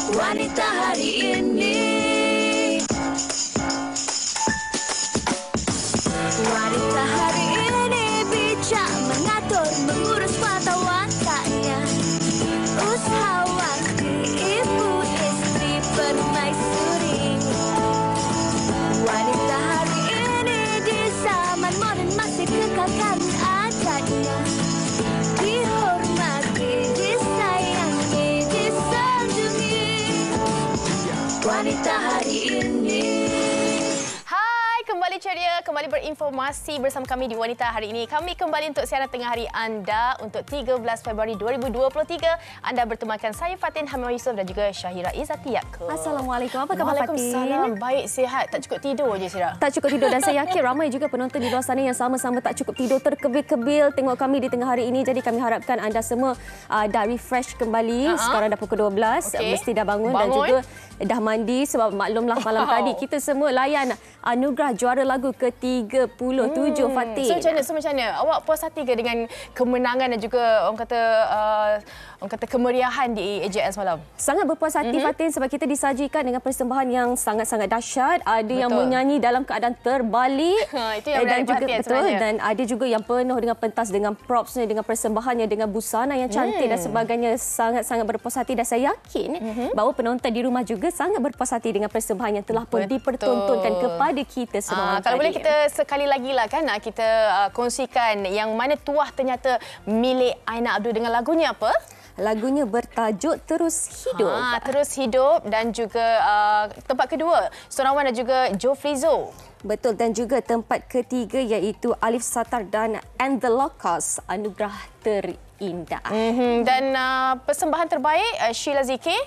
Wanita hari ini. Wanita hari ini bijak mengatur, mengurus mata wataknya. Usahawati, ibu istri permaisuri. Wanita hari ini di zaman modern masih kekalkan adatnya. Dihormati, disayangi, disanjungi. Wanita hari ini. Kembali ceria, kembali berinformasi bersama kami di Wanita hari ini. Kami kembali untuk siaran tengah hari anda untuk 13 Februari 2023. Anda bertemankan saya Fatin Hamimah Yusof dan juga Syahira Izzati Yaakob. Assalamualaikum. Apa khabar Fatin? Waalaikumsalam. Baik, sihat. Tak cukup tidur je, Syahira. Tak cukup tidur dan saya yakin ramai juga penonton di luar sana yang sama-sama tak cukup tidur, terkebil-kebil tengok kami di tengah hari ini. Jadi kami harapkan anda semua dah refresh kembali. Sekarang dah pukul 12. Mesti dah bangun dan juga dah mandi sebab maklumlah malam tadi kita semua layan anugerah juara lagu ke-37 Fatin. So macam mana? Awak puas hati ke dengan kemenangan dan juga orang kata kemeriahan di AJL semalam? Sangat berpuas hati Fatin sebab kita disajikan dengan persembahan yang sangat-sangat dahsyat. Ada yang menyanyi dalam keadaan terbalik. Itu yang dan juga betul sebenarnya. Dan ada juga yang penuh dengan pentas, dengan propsnya, dengan persembahannya, dengan busana yang cantik dan sebagainya. Sangat-sangat berpuas hati dan saya yakin bahawa penonton di rumah juga sangat berpuas hati dengan persembahan yang telah pun dipertontonkan kepada kita semua. Kalau boleh kita sekali lagi lah kan kita kongsikan yang mana tuah ternyata milik Aina Abdul dengan lagunya apa? Lagunya bertajuk Terus Hidup. Terus Hidup dan juga tempat kedua Sorawan dan juga Joe Frizo. Betul, dan juga tempat ketiga iaitu Alif Satar dan And The Locals, anugerah terindah. Dan persembahan terbaik Sheila Zikir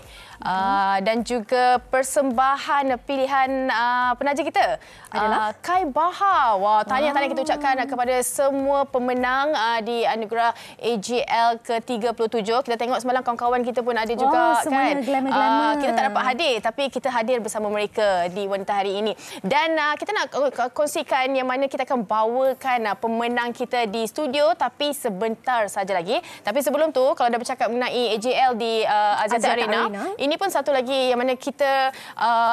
dan juga persembahan pilihan penaja kita adalah Kai Bahar. Wah, tahniah kita ucapkan kepada semua pemenang di anugerah AJL ke-37. Kita tengok semalam kawan-kawan kita pun ada juga kan. Kita tak dapat hadir tapi kita hadir bersama mereka di Wanita hari ini. Dan kita nak kongsikan yang mana kita akan bawakan pemenang kita di studio tapi sebentar saja lagi. Tapi sebelum tu kalau dah bercakap mengenai AJL di Axiata Arena, ini pun satu lagi yang mana kita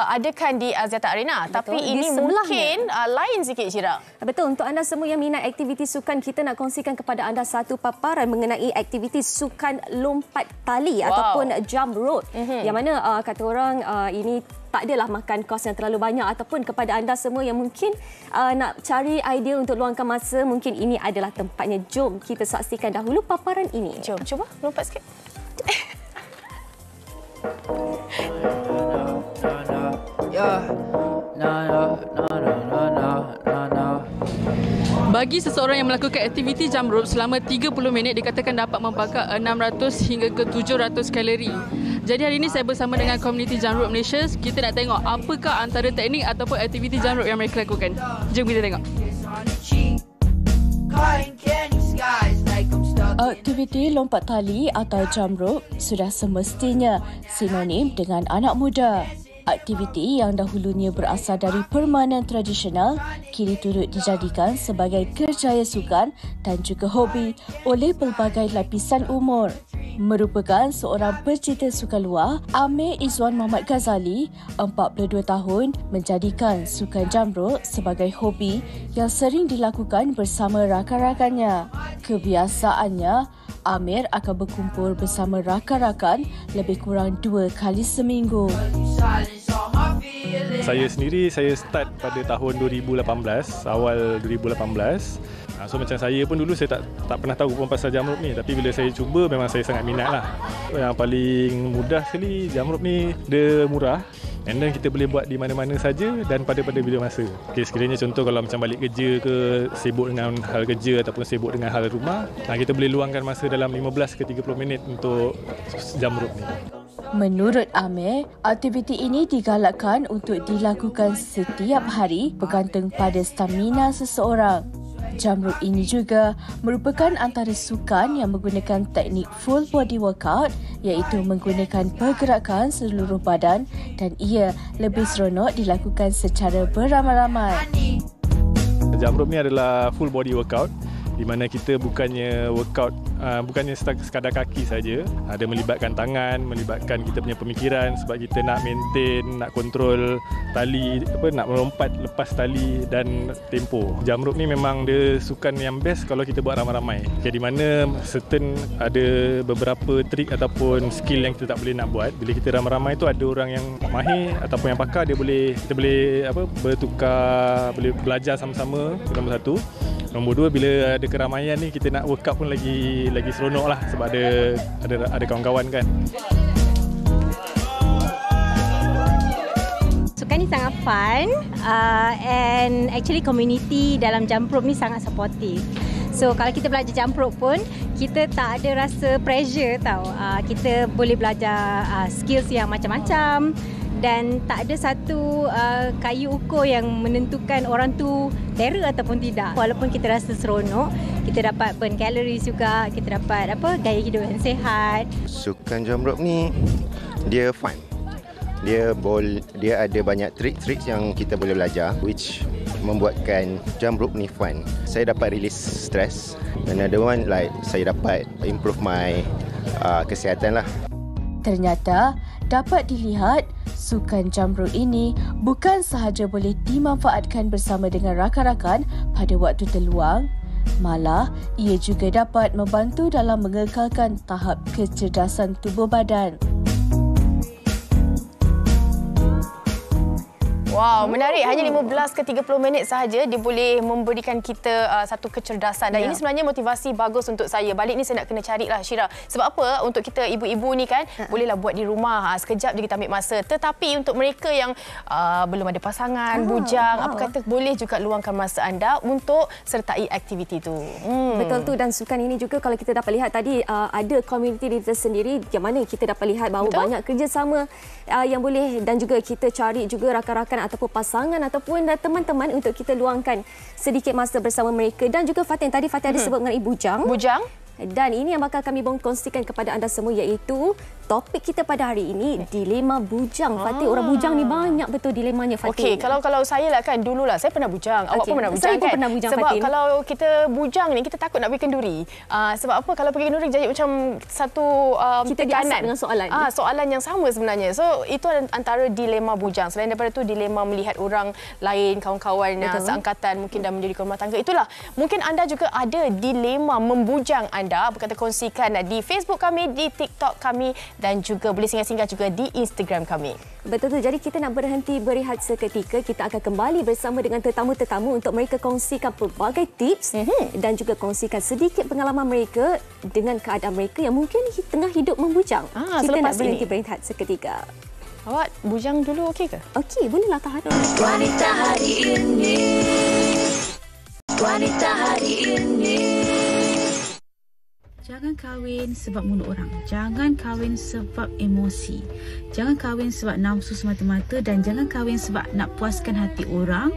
adakan di Axiata Arena. Betul, tapi ini mungkin lain sikit, Syira. Betul, untuk anda semua yang minat aktiviti sukan, kita nak kongsikan kepada anda satu paparan mengenai aktiviti sukan lompat tali ataupun jump rope. Yang mana kata orang ini tak adalah makan kos yang terlalu banyak, ataupun kepada anda semua yang mungkin nak cari idea untuk luangkan masa, mungkin ini adalah tempatnya. Jom kita saksikan dahulu paparan ini. Jom, cuba lompat sikit. Bagi seseorang yang melakukan aktiviti jump rope selama 30 minit dikatakan dapat membakar 600 hingga ke 700 kalori. Jadi hari ini saya bersama dengan komuniti jump rope Malaysia. Kita nak tengok apakah antara teknik ataupun aktiviti jump rope yang mereka lakukan. Jom kita tengok. Aktiviti lompat tali atau jump rope sudah semestinya sinonim dengan anak muda. Aktiviti yang dahulunya berasal dari permainan tradisional kini turut dijadikan sebagai kerjaya sukan dan juga hobi oleh pelbagai lapisan umur. Merupakan seorang pecinta sukan luar, Amir Izwan Muhammad Ghazali, 42 tahun, menjadikan sukan jump rope sebagai hobi yang sering dilakukan bersama rakan-rakannya. Kebiasaannya, Amir akan berkumpul bersama rakan-rakan lebih kurang 2 kali seminggu. Saya sendiri, saya start pada tahun 2018, awal 2018. So macam saya pun dulu saya tak pernah tahu pun pasal jump rope ni, tapi bila saya cuba memang saya sangat minat lah. Yang paling mudah sekali jump rope ni, dia murah. And then kita boleh buat di mana-mana saja dan pada bila masa. Okay, sekiranya contoh kalau macam balik kerja ke, sibuk dengan hal kerja ataupun sibuk dengan hal rumah, kita boleh luangkan masa dalam 15 ke 30 minit untuk jump rope ni. Menurut Amir, aktiviti ini digalakkan untuk dilakukan setiap hari bergantung pada stamina seseorang. Jump rope ini juga merupakan antara sukan yang menggunakan teknik full body workout, iaitu menggunakan pergerakan seluruh badan dan ia lebih seronok dilakukan secara beramai-ramai. Jump rope ni adalah full body workout di mana kita bukannya workout, bukannya sekadar kaki saja, ada melibatkan tangan, melibatkan kita punya pemikiran sebab kita nak maintain, nak kontrol tali, nak melompat lepas tali dan tempo. Jump rope ni memang dia sukan yang best kalau kita buat ramai-ramai. Okay, di mana certain ada beberapa trik ataupun skill yang kita tak boleh nak buat. Bila kita ramai-ramai tu ada orang yang mahir ataupun yang pakar, kita boleh bertukar, boleh belajar sama-sama. Itu nombor satu. Nombor dua, bila ada keramaian ni kita nak workout pun lagi seronok lah sebab ada kawan-kawan kan. Sukan ni sangat fun and actually community dalam jump rope ni sangat supportive. So kalau kita belajar jump rope pun kita tak ada rasa pressure tau. Kita boleh belajar skills yang macam-macam dan tak ada satu kayu ukur yang menentukan orang tu terror ataupun tidak. Walaupun kita rasa seronok, kita dapat burn calories juga, kita dapat gaya hidup yang sihat. Sukan jump rope ni dia fun. Dia ada banyak trik-trik yang kita boleh belajar which membuatkan jump rope ni fun. Saya dapat release stress. Another one saya dapat improve my kesihatan lah. Ternyata dapat dilihat sukan jump rope ini bukan sahaja boleh dimanfaatkan bersama dengan rakan-rakan pada waktu terluang, malah ia juga dapat membantu dalam mengekalkan tahap kecerdasan tubuh badan. Wow, menarik. Hanya 15 ke 30 minit sahaja dia boleh memberikan kita satu kecerdasan. Dan ini sebenarnya motivasi bagus untuk saya. Balik ni saya nak kena carilah Syira. Sebab apa? Untuk kita ibu-ibu ni kan, bolehlah buat di rumah. Sekejap je kita ambil masa. Tetapi untuk mereka yang belum ada pasangan, bujang, apa kata, boleh juga luangkan masa anda untuk sertai aktiviti tu. Betul tu. Dan sukan ini juga kalau kita dapat lihat tadi, ada komuniti diri sendiri yang mana kita dapat lihat bahawa banyak kerjasama yang boleh, dan juga kita cari juga rakan-rakan ataupun pasangan ataupun teman-teman untuk kita luangkan sedikit masa bersama mereka. Dan juga Fatin, tadi Fatin ada sebut mengenai bujang. Dan ini yang bakal kami kongsikan kepada anda semua, iaitu topik kita pada hari ini, dilema bujang. Fatin, orang bujang ni banyak betul dilemanya, Fatin. Okey, kalau saya lah kan, dululah saya pernah bujang. Awak pun pernah bujang saya kan? pun pernah bujang, sebab Fatin. Kalau kita bujang ni, kita takut nak pergi kenduri. Sebab apa? Kalau pergi kenduri jadi macam satu kita diasap dengan soalan. Soalan yang sama sebenarnya. So, itu antara dilema bujang. Selain daripada itu, dilema melihat orang lain, kawan-kawan seangkatan mungkin dah menjadi rumah tangga. Itulah, mungkin anda juga ada dilema membujang anda. Berkata kongsikan di Facebook kami, di TikTok kami dan juga boleh singgah-singgah juga di Instagram kami. Betul tu. Jadi kita nak berhenti berehat seketika. Kita akan kembali bersama dengan tetamu-tetamu untuk mereka kongsikan pelbagai tips dan juga kongsikan sedikit pengalaman mereka dengan keadaan mereka yang mungkin tengah hidup membujang. Kita nak berhenti berehat seketika. Awak bujang dulu okey ke? Okey, bolehlah tahan. Wanita hari ini, wanita hari ini. Jangan kahwin sebab mulut orang. Jangan kahwin sebab emosi. Jangan kahwin sebab nafsu semata-mata dan jangan kahwin sebab nak puaskan hati orang.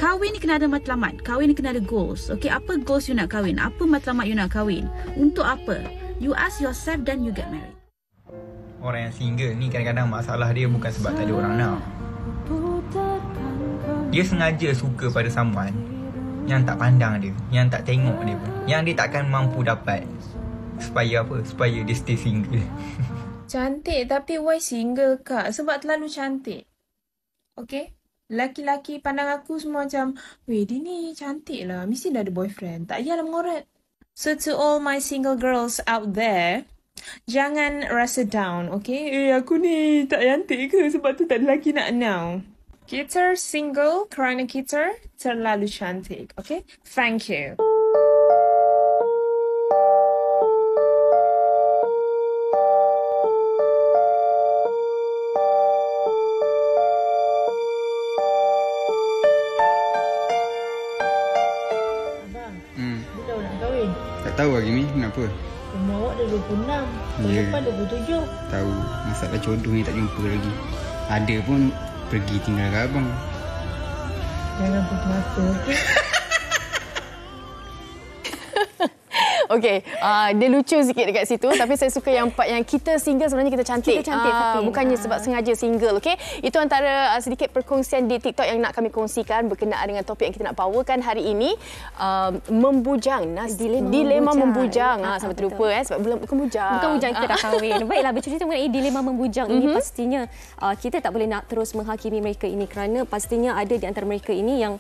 Kahwin ni kena ada matlamat. Kahwin ni kena ada goals. Okey, apa goals you nak kahwin? Apa matlamat you nak kahwin? Untuk apa? You ask yourself then you get married. Orang yang single ni kadang-kadang masalah dia bukan sebab tak ada orang nak. Dia sengaja suka pada someone yang tak pandang dia, yang tak tengok dia pun, yang dia takkan mampu dapat. Supaya apa? Supaya dia stay single. Cantik, tapi why single, Kak? Sebab terlalu cantik. Okey? Laki-laki pandang aku semua macam, weh, dia ni cantik lah. Mesti dah ada boyfriend. Tak payahlah mengorat. So to all my single girls out there, jangan rasa down, okey? Aku ni tak cantik ke? Sebab tu tak ada lelaki nak know. Kita single kerana kita terlalu cantik, okey? Thank you. Tahu lagi ni kenapa? Umur awak dah 26, tahun depan 27. Tahu, masalah jodoh ni tak jumpa lagi. Ada pun pergi tinggal kat abang. Jangan putus asa, okey? Okey, dia lucu sikit dekat situ tapi saya suka yang part yang kita single sebenarnya kita cantik. Kita cantik, Fatin. Bukannya sebab sengaja single, okey. Itu antara sedikit perkongsian di TikTok yang nak kami kongsikan berkenaan dengan topik yang kita nak bawakan hari ini, membujang. Dilema membujang. Sampai terlupa sebab bukan bujang. Bukan bujang, kita dah kahwin. Baiklah, bercerita mengenai dilema membujang ini, pastinya kita tak boleh nak terus menghakimi mereka ini kerana pastinya ada di antara mereka ini yang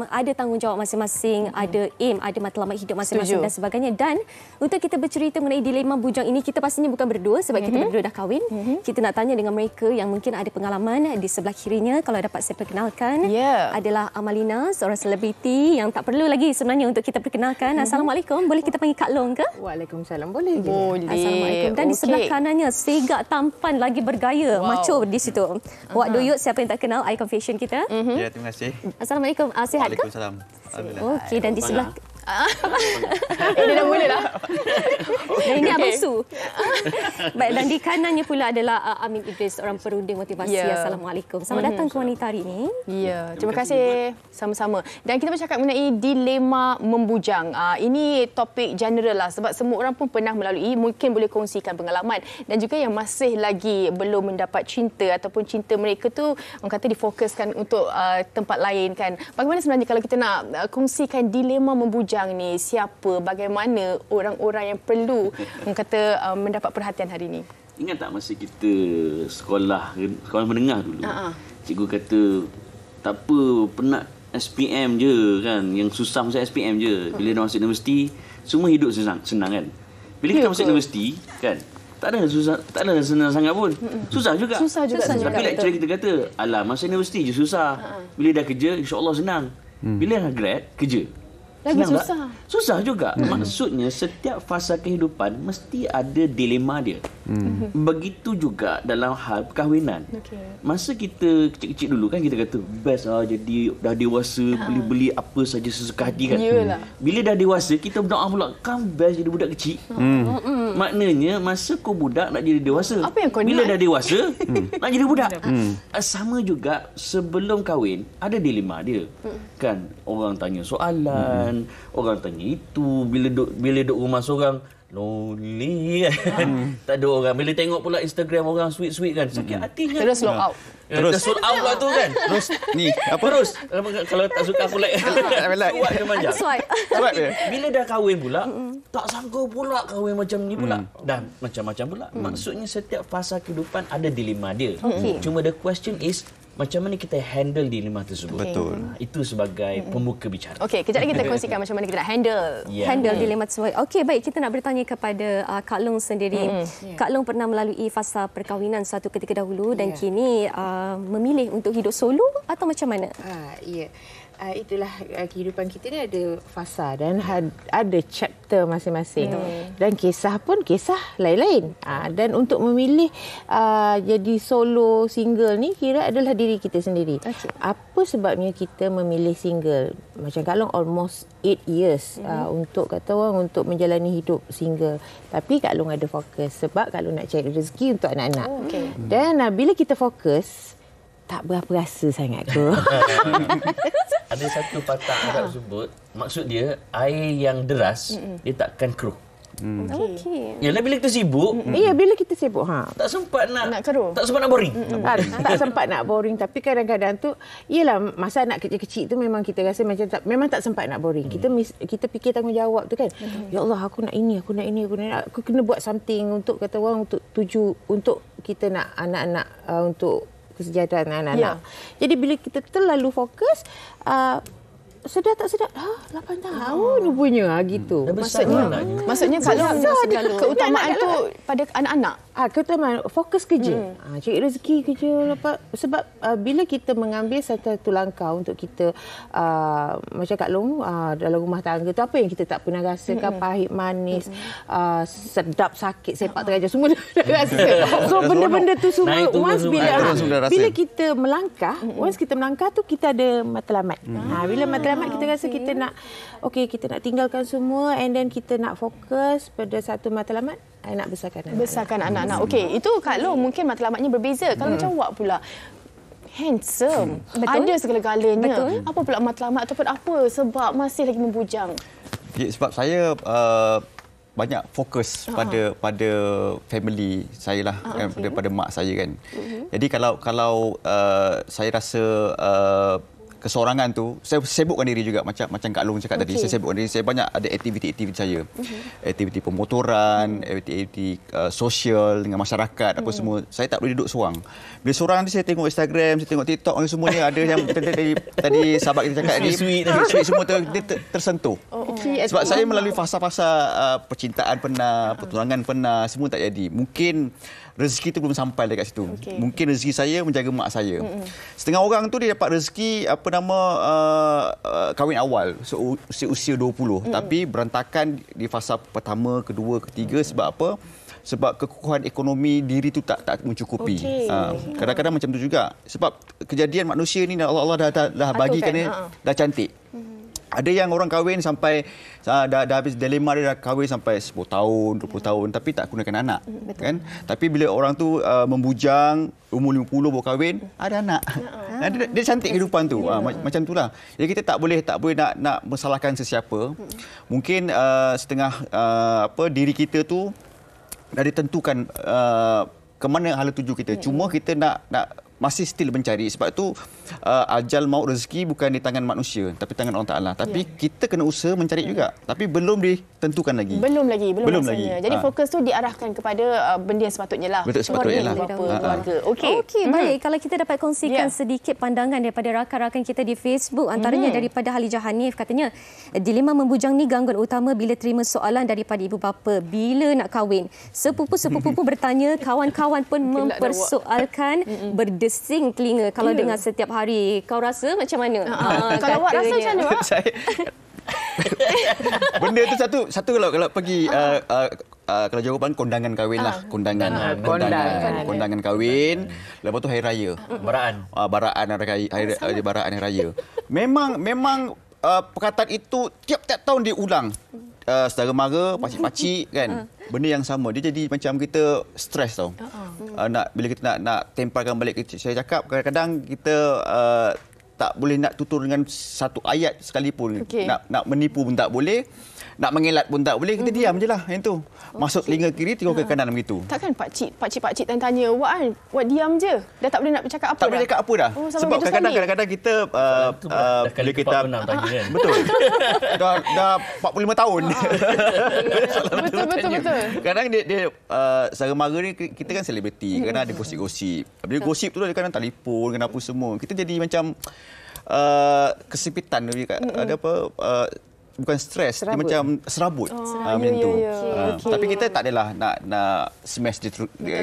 ada tanggungjawab masing-masing, ada aim, ada matlamat hidup masing-masing dan sebagainya. Dan untuk kita bercerita mengenai dilema bujang ini, kita pastinya bukan berdua sebab kita berdua dah kahwin. Kita nak tanya dengan mereka yang mungkin ada pengalaman. Di sebelah kirinya, kalau dapat saya perkenalkan, adalah Amalina, seorang selebriti yang tak perlu lagi sebenarnya untuk kita perkenalkan. Assalamualaikum. Boleh kita panggil Kak Long ke? Waalaikumsalam. Boleh. Assalamualaikum. Dan di sebelah kanannya, segak, tampan, lagi bergaya. Macho di situ. Wak Doyut, siapa yang tak kenal, icon fashion kita. Ya, terima kasih. Assalamualaikum. Sihat ke? Waalaikumsalam. Alhamdulillah. Okey, dan di sebelah dia dah mula dah. Dan ini Abang Su. Baik, dan di kanannya pula adalah Amin Idris, seorang perunding motivasi. Assalamualaikum. Selamat datang ke wanita hari ini. Ya, terima kasih sama-sama. Dan kita bercakap mengenai dilema membujang. Ini topik general lah sebab semua orang pun pernah melalui, mungkin boleh kongsikan pengalaman dan juga yang masih lagi belum mendapat cinta ataupun cinta mereka tu orang kata difokuskan untuk tempat lain kan. Bagaimana sebenarnya kalau kita nak kongsikan dilema membujang ni, siapa, bagaimana orang-orang yang perlu kata mendapat perhatian hari ini? Ingat tak masa kita sekolah menengah dulu, cikgu kata tak apa, penat SPM je kan, yang susah masa SPM je. Bila dah masuk universiti semua hidup senang kan. Bila kita masuk universiti kan, tak ada senang sangat pun. Susah juga. Tapi lecturer kita kata, alah masa universiti je susah. Bila dah kerja insya-Allah senang. Bila dah grad kerja lagi susah. Susah juga. Maksudnya setiap fasa kehidupan mesti ada dilema dia. Begitu juga dalam hal perkahwinan. Masa kita kecil-kecil dulu kan kita kata best jadi dah dewasa boleh beli apa saja sesuka hati kan. Bila dah dewasa kita berdoa pula kan best jadi budak kecil. Maknanya masa kau budak nak jadi dewasa. Apa yang kau bila dah dewasa nak jadi budak. Sama juga sebelum kahwin ada dilema dia. Kan orang tanya soalan, orang tanya itu, bila duduk rumah seorang lonely kan. Tak ada orang. Bila tengok pula Instagram orang sweet-sweet kan, sakit hati kan. Terus log out. Terus sold out pula tu kan. Terus ni apa terus kalau tak suka aku like. Kuat ke manja. Tapi bila dah kahwin pula, tak sangka pula kahwin macam ni pula. Dan macam-macam pula. Maksudnya setiap fasa kehidupan ada dilema dia. Cuma the question is macam mana kita handle dilema tersebut. Betul. Itu sebagai pembuka bicara. Okey, kejap lagi kita kongsikan macam mana kita nak handle dilema tersebut. Okey, baik, kita nak bertanya kepada Kak Long sendiri. Kak Long pernah melalui fasa perkahwinan satu ketika dahulu dan kini memilih untuk hidup solo atau macam mana? Ya. Itulah kehidupan kita ni ada fasa dan ada chapter masing-masing. Dan kisah pun kisah lain-lain. Dan untuk memilih jadi solo single ni kira adalah diri kita sendiri. Apa sebabnya kita memilih single? Macam Kak Long almost 8 years untuk kata orang untuk menjalani hidup single. Tapi Kak Long ada fokus sebab Kak Long nak cari rezeki untuk anak-anak. Dan bila kita fokus tak berapa rasa sangat ke. Ada satu patah Arab sebut, maksud dia air yang deras dia takkan keruh. Yalah bila kita sibuk, bila kita sibuk tak sempat nak keruh. Tak sempat nak boring. Tak sempat nak boring, tapi kadang-kadang tu ialah masa anak kecil-kecil tu memang kita rasa macam memang tak sempat nak boring. Kita fikir tanggungjawab tu kan. Ya Allah, aku nak ini, aku kena buat something untuk kata orang untuk tuju untuk kita nak anak-anak untuk kesejahteraan anak-anak. Jadi bila kita terlalu fokus, sedar tak sedar 8 tahun rupanya gitu. Maksudnya kalau keutamaan tu pada anak-anak. Keutamaan fokus kerja. Cari rezeki kerja sebab bila kita mengambil satu langkah untuk kita macam Kak Long dalam rumah tangga tu, apa yang kita tak pernah rasakan, pahit manis, sedap sakit, sepak terjajah, semua dah rasa. So benda-benda tu semua once bila kita melangkah, tu kita ada matlamat. Bila matlamat kita rasa kita nak kita nak tinggalkan semua and then kita nak fokus pada satu matlamat, nak besarkan anak-anak. Okey, itu Kak Long mungkin matlamatnya berbeza. Kalau macam Wak pula handsome, ada segala-galanya. Apa pula matlamat ataupun apa sebab masih lagi membujang? Sebab saya banyak fokus pada family saya lah, daripada mak saya kan. Jadi kalau saya rasa kesorangan tu, saya sibukkan diri juga macam Kak Long cakap tadi. Saya sibukkan diri, saya banyak ada aktiviti saya. Aktiviti pemotoran, aktiviti sosial dengan masyarakat apa semua. Saya tak boleh duduk seorang. Bila seorang ni saya tengok Instagram, saya tengok TikTok semuanya ada yang tadi sahabat kita cakap ni sweet semua dia tersentuh. Sebab saya melalui fasa-fasa percintaan pernah, pertunangan pernah, semua tak jadi. Mungkin rezeki tu belum sampai dekat situ. Mungkin rezeki saya menjaga mak saya. Setengah orang tu dia dapat rezeki kahwin awal, usia 20, tapi berantakan di fasa pertama, kedua, ketiga. Sebab apa? Sebab kekuatan ekonomi diri tu tak mencukupi. Kadang-kadang macam tu juga. Sebab kejadian manusia ni Allah dah bagikan dia dah cantik. Ada yang orang kahwin sampai dah habis dilema, dia dah kahwin sampai 10 tahun, 20 tahun tapi tak gunakan anak. Kan? Tapi bila orang tu membujang, umur 50 baru kahwin, ada anak. Dia cantik kehidupan tu. Macam itulah. Jadi kita tak boleh nak mesalahkan sesiapa. Mungkin setengah diri kita tu dah ditentukan ke mana hala tuju kita. Cuma kita nak masih still mencari. Sebab tu ajal maut rezeki bukan di tangan manusia tapi tangan Allah Taala. Tapi kita kena usaha mencari juga. Tapi belum ditentukan lagi. Belum lagi. Jadi fokus tu diarahkan kepada benda yang sepatutnya lah. Betul, sepatutnya lah. Keluarga. Okey, baik. Kalau kita dapat kongsikan sedikit pandangan daripada rakan-rakan kita di Facebook, antaranya daripada Halijah Hanif, katanya dilema membujang ni gangguan utama bila terima soalan daripada ibu bapa bila nak kahwin. Sepupu-sepupu pun bertanya, kawan-kawan pun mempersoalkan, berdesing telinga kalau dengar setiap hari. Kau rasa macam mana? Kalau awak rasa macam mana? Benda tu satu kalau pergi kalau jawapan kondangan kahwin lah. Kondangan kahwin. Lepas tu hari raya. Baraan hari raya. Memang perkataan itu tiap-tiap tahun diulang. Saudara mara, pakcik-pakcik kan. Benda yang sama. Dia jadi macam kita stres tau. Bila kita nak tempelkan balik, saya cakap kadang-kadang kita tak boleh nak tutur dengan satu ayat sekalipun. Nak menipu pun tak boleh. Nak mengelak pun tak boleh. Kita diam je lah. Yang tu. Masuk telinga kiri, tengok ke kanan begitu. Takkan pakcik tanya awak Awak diam je. Dah tak boleh nak bercakap apa dah? Tak boleh cakap apa dah. Sebab kadang-kadang kita bila kita betul. Dah 45 tahun. Betul. Kadang dia saudara mara ni kita kan selebriti. Kadang ada gosip-gosip. Bila gosip tu kadang telefon, kenapa semua. Kita jadi macam kesempitan. Ada apa? Bukan stres, dia macam serabut macam tu. Tapi kita tak adalah nak smash dia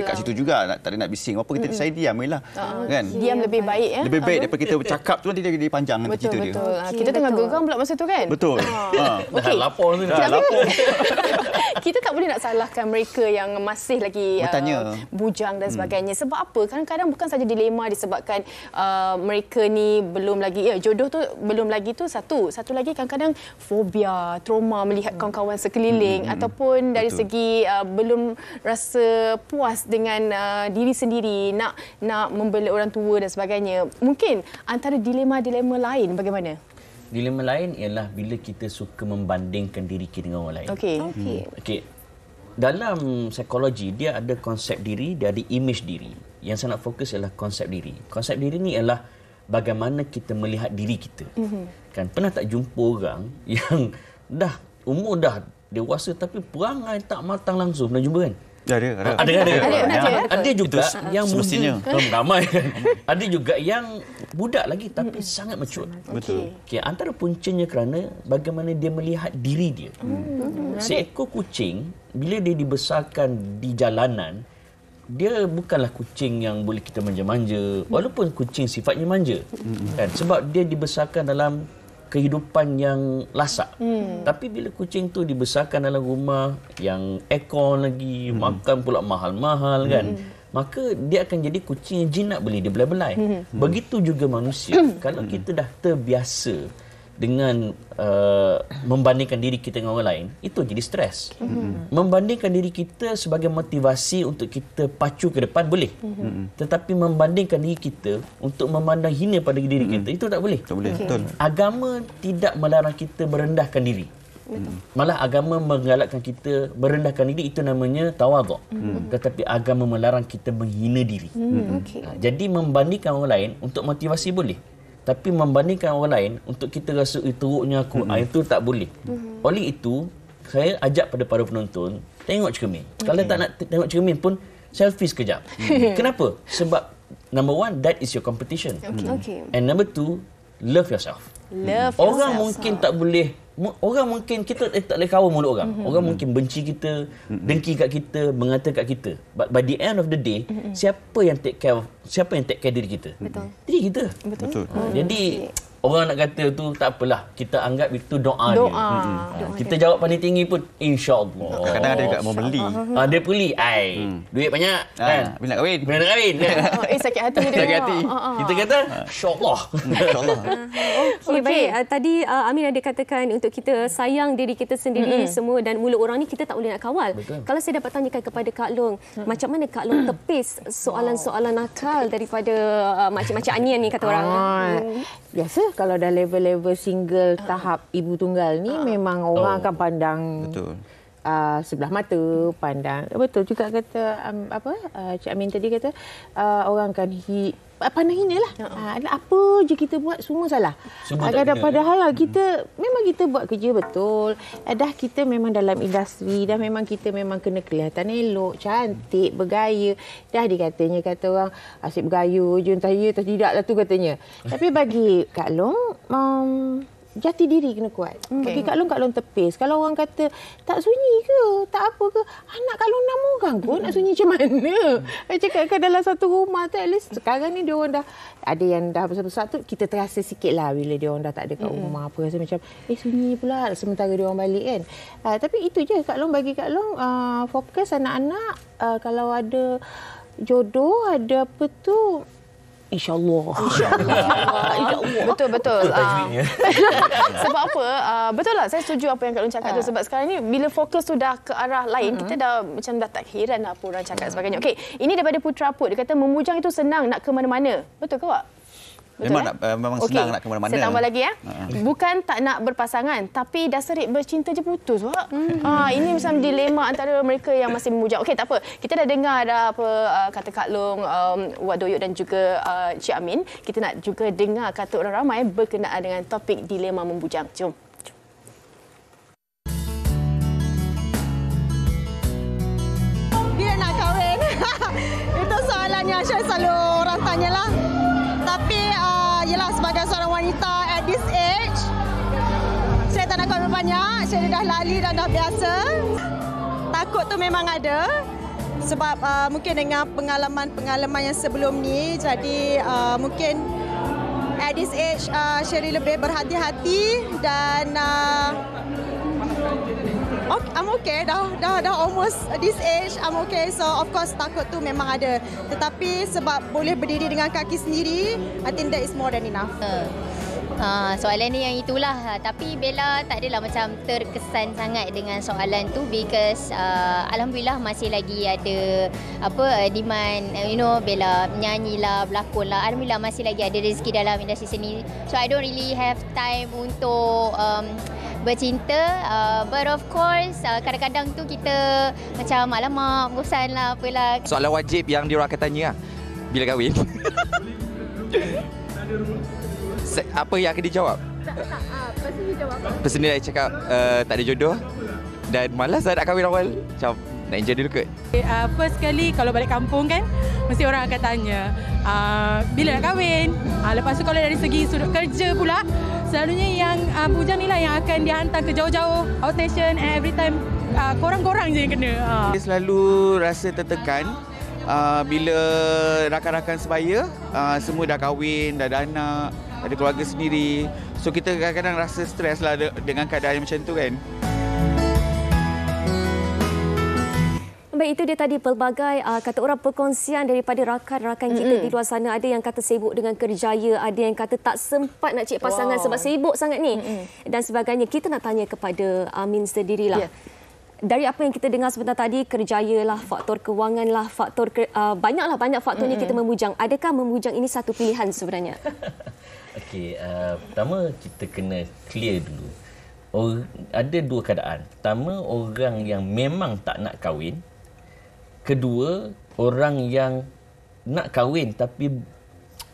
kat situ juga, tak ada nak bising apa, saya diam jelah kan. Diam lebih baik ya. Lebih baik daripada kita bercakap tu, nanti dia jadi panjang nanti cerita dia. Kita tengah geram pula masa tu kan. Betul. Dah lapor ni. Kita tak boleh nak salahkan mereka yang masih lagi bujang dan sebagainya. Sebab apa? Kadang-kadang bukan saja dilema disebabkan mereka ni belum lagi jodoh tu belum lagi tu satu lagi kadang-kadang fobia, trauma melihat kawan-kawan sekeliling ataupun dari segi belum rasa puas dengan diri sendiri, nak membela orang tua dan sebagainya. Mungkin antara dilema-dilema lain bagaimana? Dilema lain ialah bila kita suka membandingkan diri kita dengan orang lain. Okey. Dalam psikologi dia ada konsep diri, dia ada image diri. Yang saya nak fokus ialah konsep diri. Konsep diri ni ialah bagaimana kita melihat diri kita. Kan pernah tak jumpa orang yang umur dah dewasa tapi perangai tak matang langsung? Pernah jumpa kan? Ada juga yang muda, ramai kan. Ada juga yang budak lagi tapi sangat mature. Betul. Okey, antara puncanya kerana bagaimana dia melihat diri dia. Seekor kucing bila dia dibesarkan di jalanan, dia bukanlah kucing yang boleh kita manja-manja, walaupun kucing sifatnya manja. Kan? Sebab dia dibesarkan dalam kehidupan yang lasak. Tapi bila kucing tu dibesarkan dalam rumah yang aircon lagi, makan pula mahal-mahal kan, maka dia akan jadi kucing yang jinak beli, dia belai-belai. Begitu juga manusia. Kalau kita dah terbiasa dengan membandingkan diri kita dengan orang lain, itu jadi stres. Membandingkan diri kita sebagai motivasi untuk kita pacu ke depan boleh. Tetapi membandingkan diri kita untuk memandang hina pada diri kita, itu tak boleh. Tak boleh. Betul. Agama tidak melarang kita merendahkan diri. Malah agama menggalakkan kita merendahkan diri, itu namanya tawaduk. Tetapi agama melarang kita menghina diri. Jadi membandingkan orang lain untuk motivasi boleh. Tapi membandingkan orang lain untuk kita rasa teruknya aku, itu tak boleh. Oleh itu, saya ajak pada para penonton, tengok cermin. Kalau tak nak tengok cermin pun, selfie sekejap. Kenapa? Sebab number one, that is your competition. And number two, love yourself. Orang mungkin tak boleh, orang mungkin kita tak boleh kawal mulut orang. Orang mungkin benci kita, dengki kat kita, mengata kat kita. But by the end of the day, siapa yang take care diri kita? Diri kita. Betul. Jadi orang nak kata tu tak apalah, kita anggap itu doa dia. Kita jawab paling tinggi pun insya-Allah. Kadang ada juga mau beli. Dia beli, duit banyak kan. Bila nak kahwin. Sakit hati dia. Sakit hati. Kita kata insya-Allah. Insya-Allah. Okey, baik. Tadi Amin ada katakan untuk kita sayang diri kita sendiri semua, dan mulut orang ni kita tak boleh nak kawal. Kalau saya dapat tanyakan kepada Kak Long, macam mana Kak Long tepis soalan-soalan nakal daripada makcik-makcik anian ni kata orang? Biasa kalau dah level-level single tahap ibu tunggal ni memang orang akan pandang sebelah mata, pandang. Betul juga kata Cik Amin tadi kata orang akan pandang hina lah. Apa je kita buat semua salah. Padahal kita memang kita buat kerja betul. Dah kita memang dalam industri, dah memang kita memang kena kelihatan elok, cantik, bergaya. Dah dikatanya kata orang asyik bergaya je, entah ya entah tidak lah tu katanya. Tapi bagi Kak Long, jati diri kena kuat. Bagi Kak Long tepis. Kalau orang kata tak sunyi ke, tak apa ke, anak Kak Long 6 orang pun nak sunyi macam mana? Cakap dalam satu rumah tu, at least sekarang ni dia orang dah ada yang dah besar-besar tu, kita terasa sikit lah bila dia orang dah tak ada kat rumah. Apa rasa macam sunyi pula sementara dia orang balik kan. Tapi itu je Kak Long, bagi Kak Long fokus anak-anak, kalau ada jodoh, ada apa tu, InsyaAllah. Betul. Sebab apa? Betul lah, saya setuju apa yang Kak Long cakap tu. Sebab sekarang ni bila fokus tu dah ke arah lain, kita dah macam dah tak heran apa orang cakap sebagainya. Okey, ini daripada Putra Put. Dia kata memujang itu senang nak ke mana-mana. Betul ke Wak? Betul, memang senang nak ke mana-mana. Saya tambah lagi Bukan tak nak berpasangan, tapi dah serik bercinta je putus. Ini macam dilema antara mereka yang masih memujang. Okey, tak apa. Kita dah dengar dah apa kata Kak Long, Wak Doyok dan juga Cik Amin. Kita nak juga dengar kata orang ramai berkenaan dengan topik dilema membujang. Jom. Bila nak kahwin? Itu soalan yang selalu orang tanyalah. Tapi yelah, sebagai seorang wanita at this age, saya tak nak kahwin banyak. Saya dah lali dan dah biasa. Takut tu memang ada. Sebab mungkin dengan pengalaman-pengalaman yang sebelum ni, jadi mungkin at this age Sherry lebih berhati-hati dan I'm okay, dah almost this age, I'm okay. So of course takut tu memang ada. Tetapi sebab boleh berdiri dengan kaki sendiri, I think that is more than enough. Soalan ni yang itulah. Tapi Bella tak adalah macam terkesan sangat dengan soalan tu, because alhamdulillah masih lagi ada demand, Bella menyanyilah, berlakonlah. Alhamdulillah masih lagi ada rezeki dalam industri seni. So I don't really have time untuk bercinta, but of course kadang-kadang tu kita macam alamak, bosan lah, apalah. Soalan wajib yang diorang akan tanya lah, bila kahwin. Apa yang akan dijawab? Personally, saya cakap tak ada jodoh dan malas nak kahwin awal. Macam nak enjoy dulu kot. First kali kalau balik kampung kan, mesti orang akan tanya bila nak kahwin. Lepas tu kalau dari segi sudut kerja pula, selalunya yang bujang ni lah yang akan dihantar ke jauh-jauh outstation, and every time korang-korang je yang kena. Dia selalu rasa tertekan bila rakan-rakan sebaya semua dah kahwin, dah ada anak, ada keluarga sendiri. So kita kadang-kadang rasa stres lah dengan keadaan macam tu kan. Baik, itu dia tadi pelbagai kata orang perkongsian daripada rakan-rakan kita di luar sana. Ada yang kata sibuk dengan kerjaya, ada yang kata tak sempat nak cari pasangan sebab sibuk sangat ni dan sebagainya. Kita nak tanya kepada Amin sendirilah. Dari apa yang kita dengar sebentar tadi, kerjaya lah, faktor kewangan lah, faktor banyak faktornya kita memujang. Adakah memujang ini satu pilihan sebenarnya? Okey, pertama kita kena clear dulu. ada dua keadaan. Pertama, orang yang memang tak nak kahwin. Kedua, orang yang nak kahwin tapi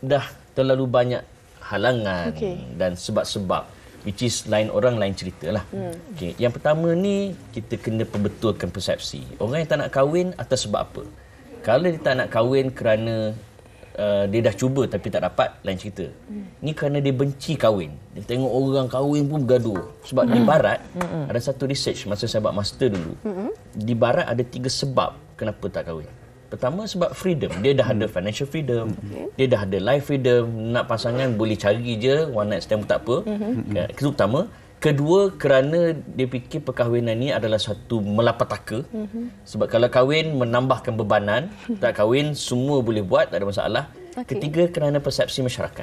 dah terlalu banyak halangan dan sebab-sebab, which is lain orang lain cerita lah. Okay. Yang pertama ni, kita kena perbetulkan persepsi. Orang yang tak nak kahwin atas sebab apa? Kalau dia tak nak kahwin kerana dia dah cuba tapi tak dapat, lain cerita. Ni kerana dia benci kahwin. Dia tengok orang kahwin pun bergaduh. Sebab di barat, ada satu research masa saya buat master dulu. Di barat ada 3 sebab kenapa tak kahwin. Pertama, sebab freedom. Dia dah ada financial freedom. Dia dah ada life freedom. Nak pasangan boleh cari je, one night stand pun tak apa. Itu pertama. Kedua, kerana dia fikir perkahwinan ni adalah satu malapetaka. Sebab kalau kahwin menambahkan bebanan, tak kahwin semua boleh buat, tak ada masalah. Ketiga, kerana persepsi masyarakat.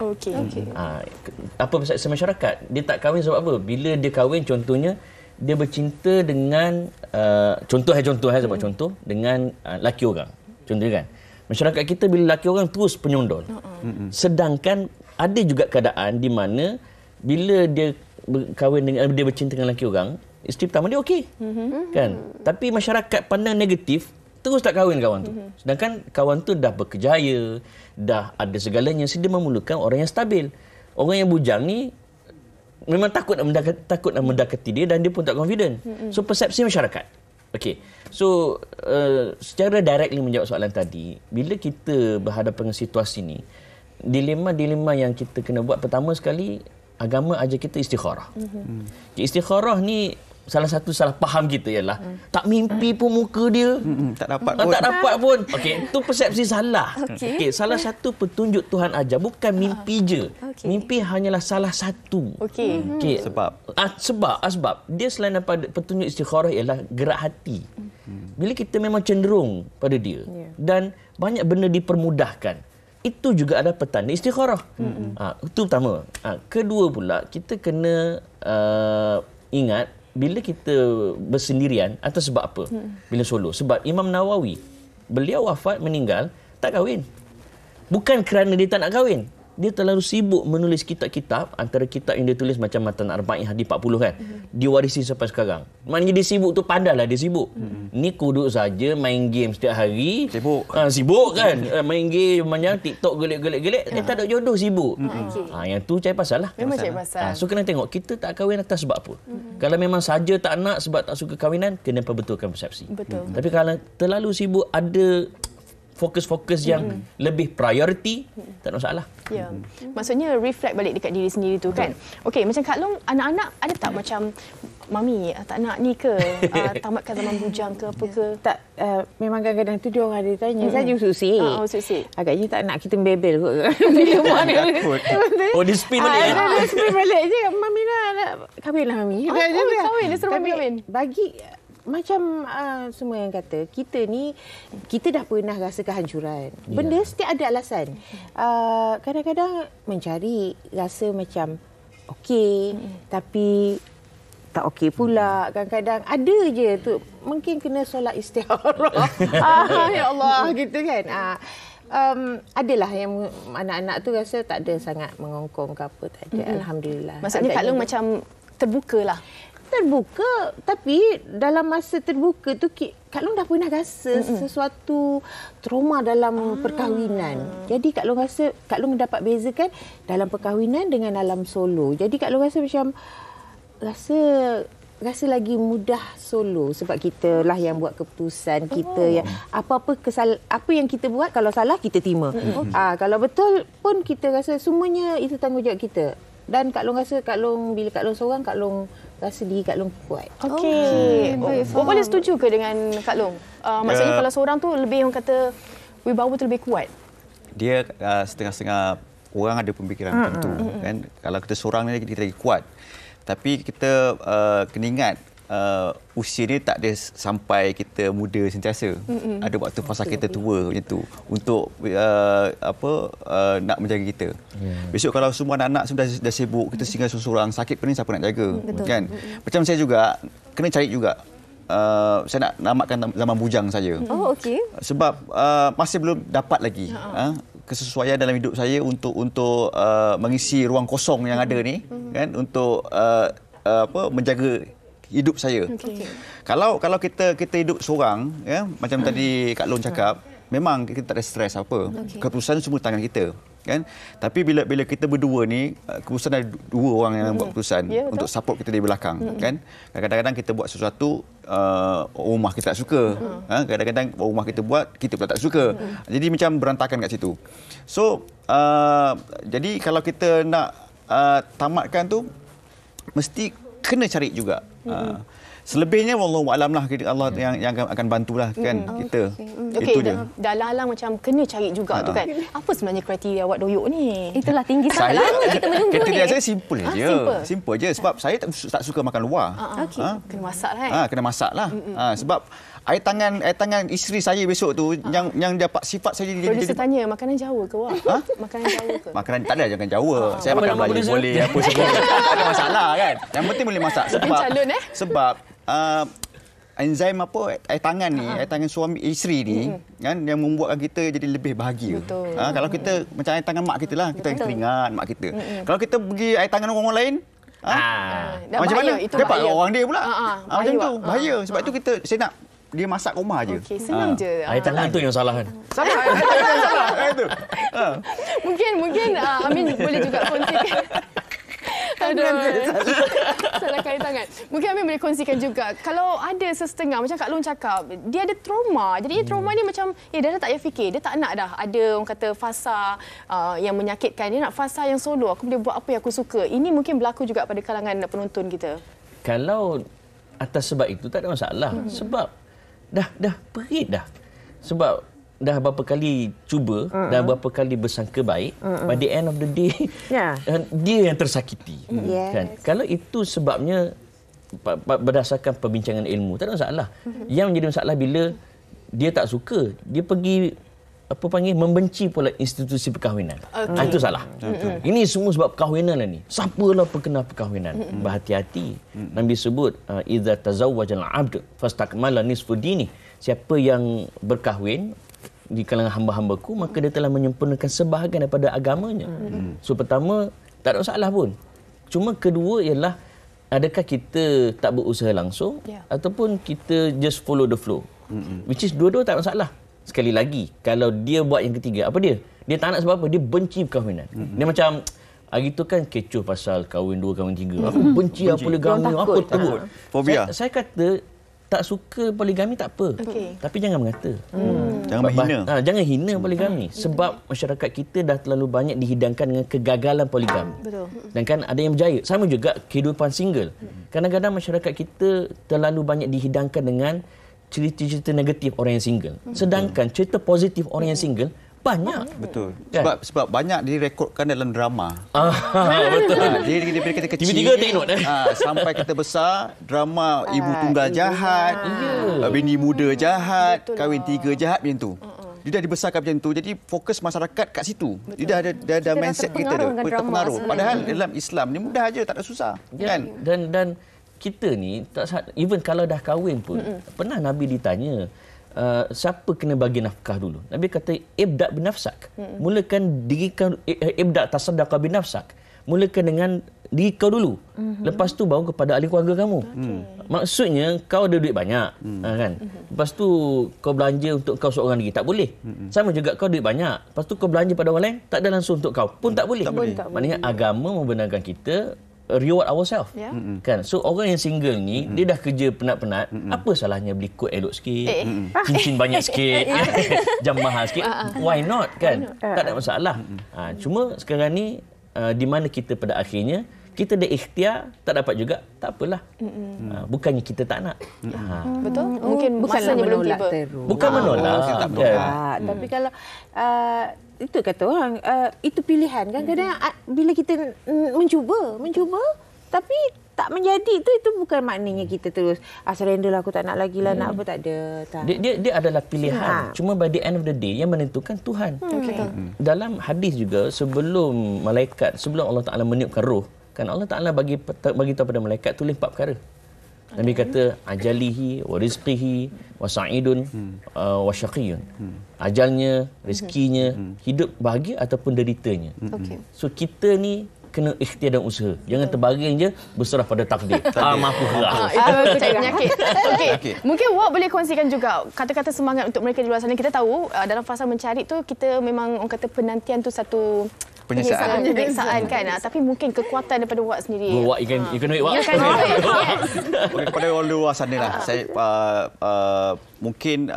Apa persepsi masyarakat? Dia tak kahwin sebab apa? Bila dia kahwin, contohnya dia bercinta dengan contoh sebab contoh dengan laki orang. Contohnya kan, masyarakat kita bila laki orang terus penyondol. Sedangkan ada juga keadaan di mana bila dia berkahwin dengan, dia bercinta dengan lelaki orang, isteri pertama dia okey. Kan? Tapi masyarakat pandang negatif, terus tak kahwin kawan tu. Sedangkan kawan tu dah berkejaya, dah ada segalanya, dia memerlukan orang yang stabil. Orang yang bujang ni memang takut nak mendekati dia dan dia pun tak confident. So persepsi masyarakat. Okey. So secara directly menjawab soalan tadi, bila kita berhadapan dengan situasi ni, dilema-dilema yang kita kena buat, pertama sekali, agama ajar kita istikharah. Istikharah ni salah satu salah faham kita ialah tak mimpi pun muka dia tak dapat pun. Okey, itu persepsi salah. Okey, salah satu petunjuk Tuhan ajar bukan mimpi je. Mimpi hanyalah salah satu. Okey. Sebab dia selain daripada petunjuk istikharah ialah gerak hati. Bila kita memang cenderung pada dia dan banyak benda dipermudahkan, itu juga ada petanda istikharah. Itu pertama. Kedua pula, kita kena ingat bila kita bersendirian atas sebab apa? Bila solo. Sebab Imam Nawawi, beliau wafat meninggal tak kahwin. Bukan kerana dia tak nak kahwin. Dia terlalu sibuk menulis kitab-kitab, antara kitab yang dia tulis macam Matan Arba'in Hadis 40 kan. Diwarisi sampai sekarang. Maknanya dia sibuk tu, pandailah dia sibuk. Ni kuduk saja main game setiap hari. Sibuk kan. Main game, macam TikTok gelik-gelik. Tak ada jodoh, sibuk. Yang tu cari pasal lah. Memang cari pasal. So kena tengok, kita tak kahwin atas sebab apa. Kalau memang saja tak nak sebab tak suka kahwinan, kena perbetulkan persepsi. Betul. Tapi kalau terlalu sibuk, ada fokus-fokus yang lebih priority, tak ada masalah. Ya. Maksudnya reflect balik dekat diri sendiri tu kan. Okey, macam Kak Long, anak-anak ada tak macam mami tak nak ni ke? Tamatkan zaman bujang ke apa ke? Tak, memang kadang-kadang tu dia orang ada tanya. Saya susik. Susik. Agaknya tak nak kita bebel kot. Dia spin balik. Dia spin balik je. Mami nak kahwinlah mami. Kahwin, dia suruh mami kahwin. Bagi macam semua yang kata, kita ni, kita dah pernah rasa kehancuran. Benda setiap ada alasan. Kadang-kadang mencari rasa macam okey, tapi tak okey pula. Kadang-kadang ada je tu, mungkin kena solat istikharah. Ya Allah, gitu kan. Adalah yang anak-anak tu rasa tak ada sangat mengongkong ke apa, tak ada. Alhamdulillah. Maksudnya Kak Long macam terbukalah. Terbuka, tapi dalam masa terbuka tu Kak Long dah pernah rasa sesuatu trauma dalam perkahwinan. Jadi Kak Long rasa, Kak Long dapat bezakan dalam perkahwinan dengan dalam solo. Jadi Kak Long rasa macam rasa lagi mudah solo sebab kita lah yang buat keputusan, kita yang apa yang kita buat, kalau salah kita terima. Kalau betul pun kita rasa semuanya itu tanggungjawab kita. Dan Kak Long rasa bila Kak Long seorang, Kak Long rasa diri Kak Long kuat. Okey. Boleh setuju ke dengan Kak Long? Maksudnya kalau seorang tu lebih, orang kata wibawa tu lebih kuat. Dia setengah-setengah orang ada pemikiran tertentu kan. Kalau kita seorang ni kita lagi kuat. Tapi kita kena ingat usia ni tak ada sampai kita muda sentiasa. Ada waktu fasa kita tua macam tu untuk nak menjaga kita. Besok kalau semua anak-anak sudah sibuk, kita tinggal seorang, sakit pening siapa nak jaga. Kan? Macam saya juga kena cari juga. Saya nak namatkan zaman bujang saya. Sebab masih belum dapat lagi kesesuaian dalam hidup saya untuk mengisi ruang kosong yang ada ni, kan, untuk menjaga hidup saya. Kalau kita hidup seorang, ya, macam tadi Kak Long cakap, memang kita tak ada stres apa. Keputusan semua tangan kita, kan? Tapi bila kita berdua ni, keputusan ada dua orang yang buat keputusan untuk support kita di belakang, kan? Kadang-kadang kita buat sesuatu rumah kita tak suka. Kadang-kadang rumah kita buat, kita pula tak suka. Jadi macam berantakan kat situ. So, jadi kalau kita nak tamatkan tu, mesti kena cari juga. Selebihnya wallahu alam lah, Allah yang akan bantulah kan kita. Itu je. Dah lalang macam kena cari juga tu kan. Apa sebenarnya kriteria awak doyok ni? Itulah tinggi sangat. Lama kita menunggu ni. Kriteria saya simple je. Simple je sebab saya tak suka makan luar. Kena masak lah. Kena masak lah. Sebab air tangan isteri saya besok tu yang dapat sifat saya jadi. Producer tanya makanan Jawa ke awak? Makanan Jawa ke? Makanan tak ada, jangan Jawa. Saya makan Melayu boleh apa semua. Tak ada masalah kan. Yang penting boleh masak sebab enzim air tangan suami isteri ni kan yang membuatkan kita jadi lebih bahagia. Kalau kita macam air tangan mak kita lah, kita teringat mak kita. Kalau kita pergi air tangan orang lain, macam mana? Dapat orang dia pula. Macam tu bahaya. Sebab tu saya nak dia masak rumah je. Senang je. Air tangan tu yang salah kan? Salah. Yang salah. Itu. Mungkin Amin boleh juga kongsikan. Salah kait tangan. Mungkin Amin boleh kongsikan juga. Kalau ada sesetengah, macam Kak Long cakap, dia ada trauma. Jadi trauma ni macam, dia dah tak payah fikir. Dia tak nak dah ada orang kata fasa yang menyakitkan. Dia nak fasa yang solo. Aku boleh buat apa yang aku suka. Ini mungkin berlaku juga pada kalangan penonton kita. Kalau atas sebab itu tak ada masalah. Sebab dah perit dah. Sebab dah berapa kali cuba, dah berapa kali bersangka baik, by the end of the day, dia yang tersakiti. Kan? Kalau itu sebabnya berdasarkan perbincangan ilmu, tak ada masalah. Yang menjadi masalah bila dia tak suka, dia pergi membenci pula institusi perkahwinan. Itu salah. Ini semua sebab perkahwinan lah ni. Siapalah perkena perkahwinan. Berhati-hati. Nabi sebut, idza tazawwajal 'abd fastakmala nisfu dini. Siapa yang berkahwin di kalangan hamba-hambaku, maka dia telah menyempurnakan sebahagian daripada agamanya. So pertama, tak ada masalah pun. Cuma kedua ialah, adakah kita tak berusaha langsung ataupun kita just follow the flow. Which is dua-dua tak ada masalah. Sekali lagi, kalau dia buat yang ketiga, apa dia? Dia tak nak sebab apa? Dia benci perkahwinan. Dia macam, hari tu kan kecoh pasal kahwin 2, kahwin 3. Aku benci poligami, apa takut. Fobia. Saya kata, tak suka poligami tak apa. Tapi jangan mengata. Jangan menghina. Jangan hina poligami. Sebab masyarakat kita dah terlalu banyak dihidangkan dengan kegagalan poligami. Dan kan ada yang berjaya. Sama juga kehidupan single. Kadang-kadang masyarakat kita terlalu banyak dihidangkan dengan cerita-cerita negatif orang yang single. Sedangkan cerita positif orang yang single banyak. Betul. Sebab banyak direkodkan dalam drama. Betul. Jadi daripada kita kecil, TV3 tengok sampai kita besar, drama ibu tunggal jahat, bini muda jahat, kahwin 3 jahat macam tu. Dia dah dibesarkan macam tu. Jadi fokus masyarakat kat situ. Dia dah mindset kita terpengaruh. Padahal dalam Islam ni mudah aja, tak ada susah. Kan? Dan kita ni, even kalau dah kahwin pun, pernah Nabi ditanya, siapa kena bagi nafkah dulu? Nabi kata, ibda' binafsak. Mulakan diri kau, ibda' tasaddaqa binafsak. Mulakan dengan diri kau dulu. Lepas tu baru kepada ahli keluarga kamu. Maksudnya, kau ada duit banyak. Kan? Lepas tu, kau belanja untuk kau seorang diri. Tak boleh. Sama juga kau duit banyak. Lepas tu, kau belanja pada orang lain. Tak ada langsung untuk kau. Pun tak boleh. Maknanya, agama membenarkan kita reward ourselves. Kan? So orang yang single ni, dia dah kerja penat-penat, apa salahnya beli kod elok sikit, cincin banyak sikit, jam mahal sikit, why not kan? Tak ada masalah. Cuma sekarang ni di mana kita pada akhirnya kita ada ikhtiar, tak dapat juga, tak apalah. Bukannya kita tak nak. Betul? Mungkin masanya belum tiba. Bukan menolak. Tapi kalau itu kata orang, itu pilihan. Kadang-kadang bila kita mencuba, tapi tak menjadi, itu bukan maknanya kita terus surrender lah, aku tak nak lagi lah, nak apa, tak ada. Dia adalah pilihan. Cuma by the end of the day, yang menentukan Tuhan. Dalam hadis juga, sebelum Allah Ta'ala meniupkan roh, kan Allah Ta'ala bagi tahu pada malaikat, tulis 4 perkara. Nabi kata, ajalihi, wa rizqihi, wa sa'idun, wa syaqiyun. Ajalnya, rezekinya, hidup bahagia ataupun deritanya. So kita ni kena ikhtiar dan usaha. Jangan terbaring je, berserah pada takdir. Maaf lah. Itu cari penyakit. Okay. Mungkin Wak boleh kongsikan juga kata-kata semangat untuk mereka di luar sana. Kita tahu dalam fasa mencari tu kita memang orang kata penantian tu satu penyeksaan kan. Tapi mungkin kekuatan daripada Wak sendiri. Wak, you can wait, Wak. Okay, kepada orang luar sana lah. Saya mungkin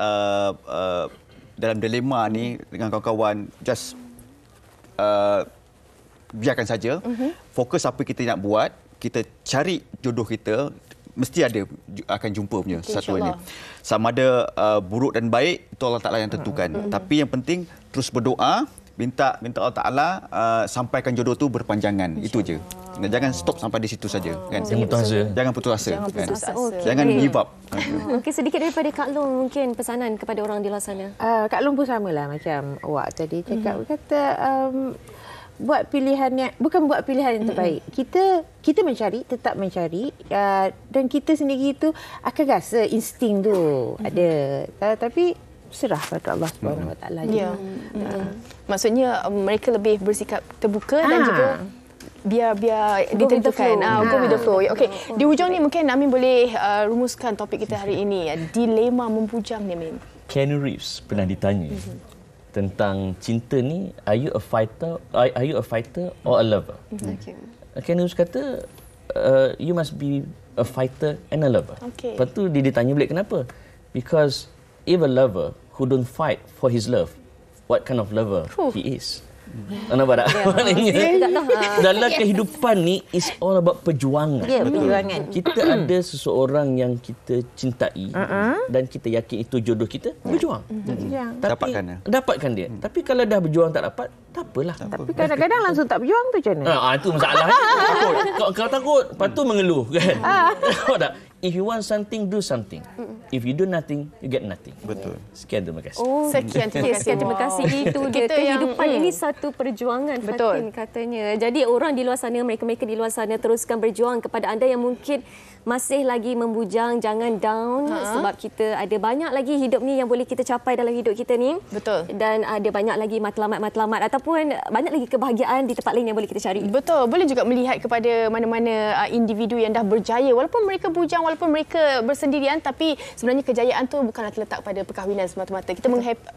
dalam dilema ni dengan kawan-kawan, just biarkan saja. Fokus apa kita nak buat. Kita cari jodoh kita. Mesti akan jumpa punya satu ini. Sama ada buruk dan baik, itu Allah Ta'ala yang tentukan. Tapi yang penting terus berdoa, minta Allah Ta'ala sampaikan jodoh tu berpanjangan. Itu je. Jangan stop sampai di situ saja. Kan? Jangan putus asa. Jangan give up. Mungkin sedikit daripada Kak Long, mungkin pesanan kepada orang di luar sana. Kak Long pun samalah macam Wak tadi cakap. Kata buat pilihan yang bukan buat pilihan yang terbaik. Kita mencari, tetap mencari, dan kita sendiri itu akan rasa insting tu ada. Tapi serah pada Allah Subhanahu Wa Taala. Ya. Maksudnya mereka lebih bersikap terbuka dan juga biar ditentukan. Go with the flow. Okey, di hujung ni mungkin Amin boleh rumuskan topik kita hari ini, dilema membujang ni, Amin. Keanu Reeves pernah ditanya tentang cinta ni, are you a fighter or a lover? Keanu Reeves kata you must be a fighter and a lover. Lepas tu dia ditanya balik kenapa? Because if a lover who don't fight for his love, what kind of lover he is? Nampak tak? Maknanya dalam kehidupan ni is all about perjuangan. Perjuangan. Kita ada seseorang yang kita cintai dan kita yakin itu jodoh kita, berjuang. Dapatkan dia. Tapi kalau dah berjuang tak dapat, tak apalah. Tapi kadang-kadang langsung tak berjuang tu macam mana? Itu masalah. Kau takut, lepas tu mengeluh kan? Tahu tak? If you want something, do something. If you do nothing, you get nothing. Betul. Sekian, terima kasih. Sekian terima kasih. Itu dia. Kehidupan ini satu perjuangan, Fatin katanya. Jadi orang di luar sana, mereka-mereka di luar sana teruskan berjuang. Kepada anda yang mungkin masih lagi membujang, jangan down. Sebab kita ada banyak lagi hidup ni yang boleh kita capai dalam hidup kita ni. Betul. Dan ada banyak lagi matlamat-matlamat ataupun banyak lagi kebahagiaan di tempat lain yang boleh kita cari. Betul. Boleh juga melihat kepada mana-mana individu yang dah berjaya. Walaupun mereka bujang, walaupun mereka bersendirian, tapi sebenarnya kejayaan tu bukanlah terletak pada perkahwinan semata-mata. Kita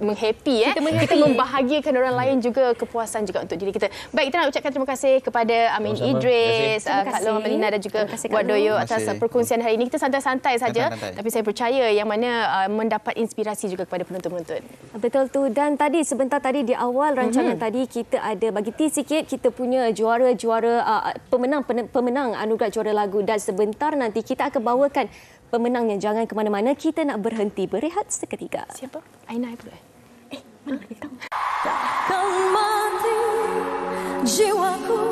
menghappy. Kita membahagiakan orang lain, juga kepuasan juga untuk diri kita. Baik, kita nak ucapkan terima kasih kepada Amin Idris, Kak Long, Amelina dan juga Wak Doyo atas perkongsian hari ini. Kita santai-santai saja, tapi saya percaya yang mana mendapat inspirasi juga kepada penonton-penonton. Betul tu. Dan tadi sebentar tadi di awal rancangan tadi kita ada bagi tease sikit, kita punya juara-juara pemenang anugerah juara lagu, dan sebentar nanti kita akan bawakan pemenangnya. Jangan ke mana-mana, kita nak berhenti berehat seketika. Siapa? Aina pula. Mana kita tahu. Takkan mati jiwaku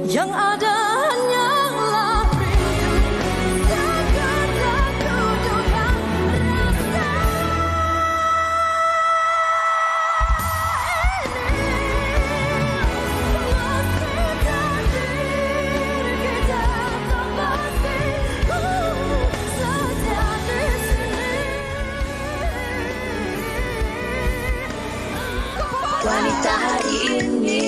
yang ada hanyalah wanita hari ini.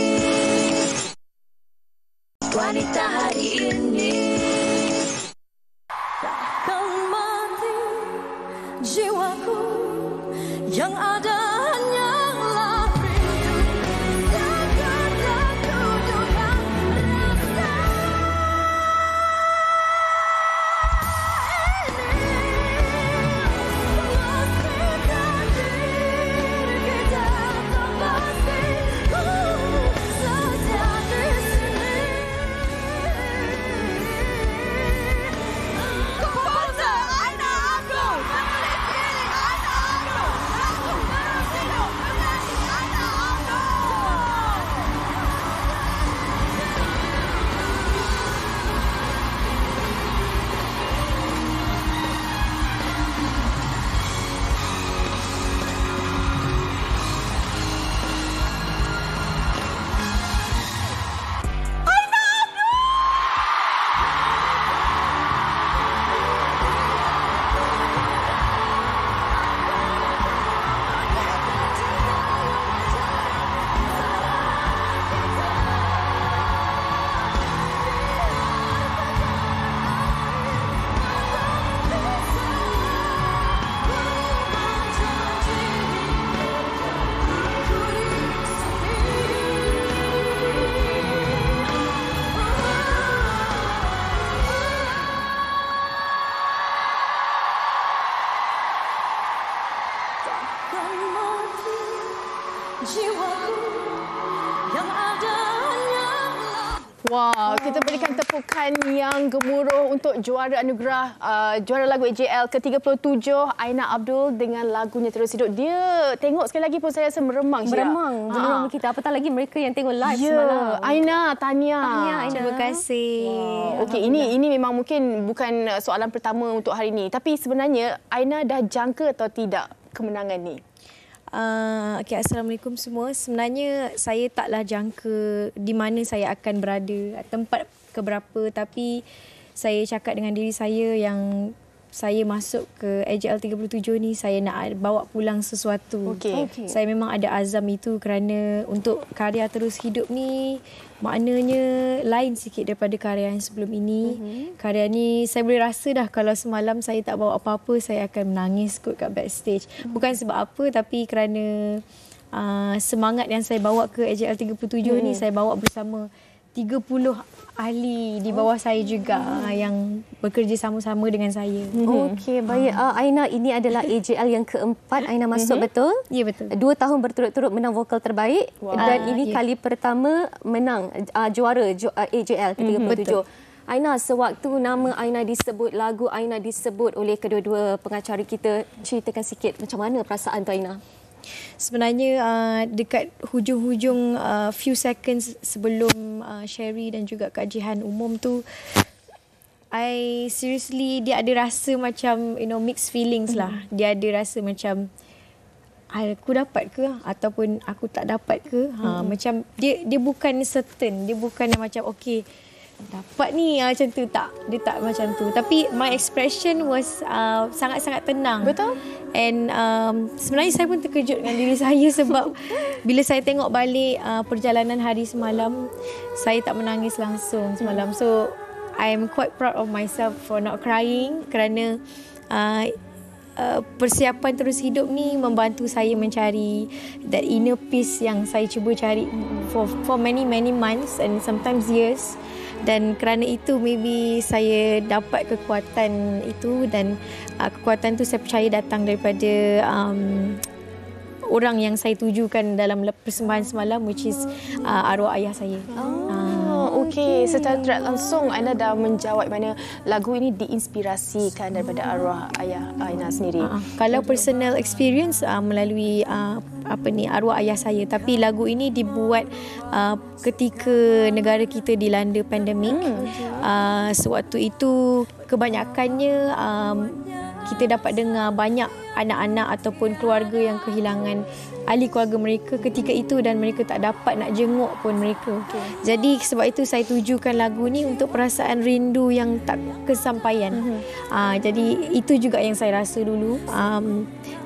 Wow, kita berikan tepukan yang gemuruh untuk juara anugerah juara lagu AJL ke-37 Aina Abdul dengan lagunya Terus Hidup. Dia tengok sekali lagi pun saya rasa meremang. Meremang kita. Apatah lagi mereka yang tengok live semalam. Aina, Tahniah. Terima kasih. Wow. Okey, ini memang mungkin bukan soalan pertama untuk hari ini, tapi sebenarnya Aina dah jangka atau tidak kemenangan ni? Okay, Assalamualaikum semua. Sebenarnya saya taklah jangka di mana saya akan berada, tempat keberapa, tapi saya cakap dengan diri saya yang saya masuk ke AJL 37 ni, saya nak bawa pulang sesuatu. Saya memang ada azam itu kerana untuk karya Terus Hidup ni maknanya lain sikit daripada karya yang sebelum ini. Karya ni saya boleh rasa dah kalau semalam saya tak bawa apa-apa, saya akan menangis kot kat backstage. Bukan sebab apa, tapi kerana semangat yang saya bawa ke AJL 37 ni, saya bawa bersama 30 ahli di bawah saya juga yang bekerja sama-sama dengan saya. Okey, baik. Aina, ini adalah AJL yang keempat Aina masuk, betul? Ya, betul. 2 tahun berturut-turut menang vokal terbaik dan ini kali pertama menang juara AJL ke-37. Aina, sewaktu nama Aina disebut, lagu Aina disebut oleh kedua-dua pengacara kita, ceritakan sikit macam mana perasaan tu, Aina? Sebenarnya dekat hujung-hujung few seconds sebelum Sherry dan juga Kak Jihan umum tu, I seriously, dia ada rasa macam mixed feelings lah. Dia ada rasa macam aku dapat ke ataupun aku tak dapat ke. Macam dia bukan certain, dia bukan macam okey dapat ni macam tu, tak. Dia tak macam tu. Tapi my expression was sangat-sangat tenang. Betul. And sebenarnya saya pun terkejut dengan diri saya sebab bila saya tengok balik perjalanan hari semalam, saya tak menangis langsung semalam. So I am quite proud of myself for not crying kerana persiapan Terus Hidup ni membantu saya mencari that inner peace yang saya cuba cari for many months and sometimes years. Dan kerana itu maybe saya dapat kekuatan itu, dan kekuatan tu saya percaya datang daripada orang yang saya tujukan dalam persembahan semalam, which is arwah ayah saya. Okey, secara tidak langsung Aina dah menjawab mana lagu ini diinspirasikan daripada arwah ayah Aina sendiri. Kalau personal experience melalui arwah ayah saya, tapi lagu ini dibuat ketika negara kita dilanda pandemik. Sewaktu itu kebanyakannya kita dapat dengar banyak anak-anak ataupun keluarga yang kehilangan ahli keluarga mereka ketika itu dan mereka tak dapat nak jenguk pun mereka. Jadi sebab itu saya tujukan lagu ni untuk perasaan rindu yang tak kesampaian. Jadi itu juga yang saya rasa dulu.